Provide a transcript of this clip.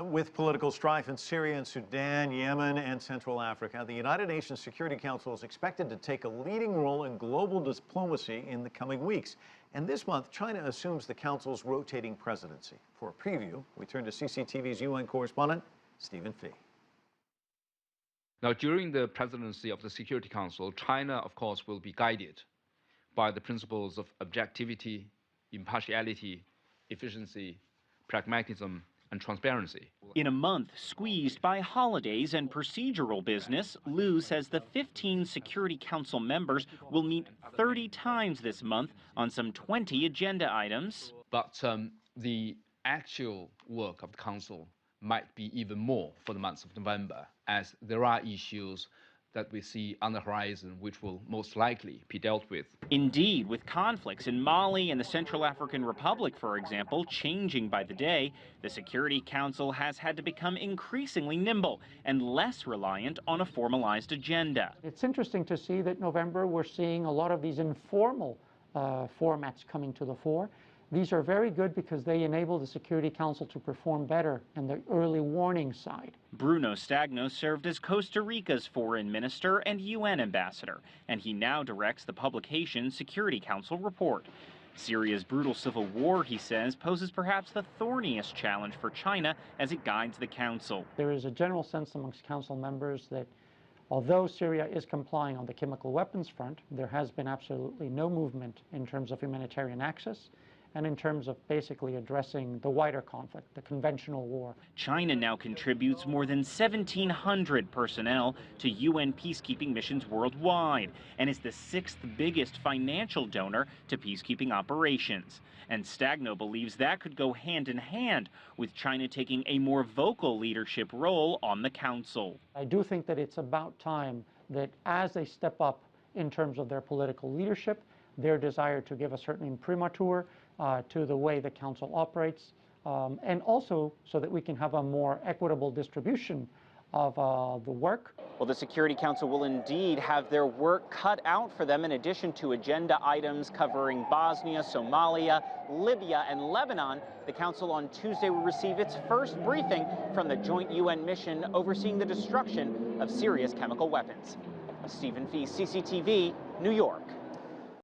With political strife in Syria and Sudan, Yemen, and Central Africa, the United Nations Security Council is expected to take a leading role in global diplomacy in the coming weeks. And this month, China assumes the Council's rotating presidency. For a preview, we turn to CCTV's UN correspondent, Stephen Fee. Now, during the presidency of the Security Council, China, of course, will be guided by the principles of objectivity, impartiality, efficiency, pragmatism, and transparency. In a month squeezed by holidays and procedural business, Liu says the 15 Security Council members will meet 30 times this month on some 20 agenda items. But the actual work of the Council might be even more for the month of November, as there are issues that we see on the horizon which will most likely be dealt with. Indeed, with conflicts in Mali and the Central African Republic, for example, changing by the day, the Security Council has had to become increasingly nimble and less reliant on a formalized agenda. It's interesting to see that November we're seeing a lot of these informal formats coming to the fore. These are very good because they enable the Security Council to perform better in the early warning side. Bruno Stagno served as Costa Rica's foreign minister and UN ambassador, and he now directs the publication Security Council report. Syria's brutal civil war, he says, poses perhaps the thorniest challenge for China as it guides the Council. There is a general sense amongst Council members that although Syria is complying on the chemical weapons front, there has been absolutely no movement in terms of humanitarian access and in terms of basically addressing the wider conflict, the conventional war. China now contributes more than 1,700 personnel to UN peacekeeping missions worldwide and is the 6th biggest financial donor to peacekeeping operations. And Stagno believes that could go hand in hand with China taking a more vocal leadership role on the Council. I do think that it's about time that as they step up in terms of their political leadership, their desire to give a certain imprimatur to the way the Council operates, and also so that we can have a more equitable distribution of the work. Well, the Security Council will indeed have their work cut out for them in addition to agenda items covering Bosnia, Somalia, Libya, and Lebanon. The Council on Tuesday will receive its first briefing from the joint UN mission overseeing the destruction of Syria's chemical weapons. Stephen Fee, CCTV, New York.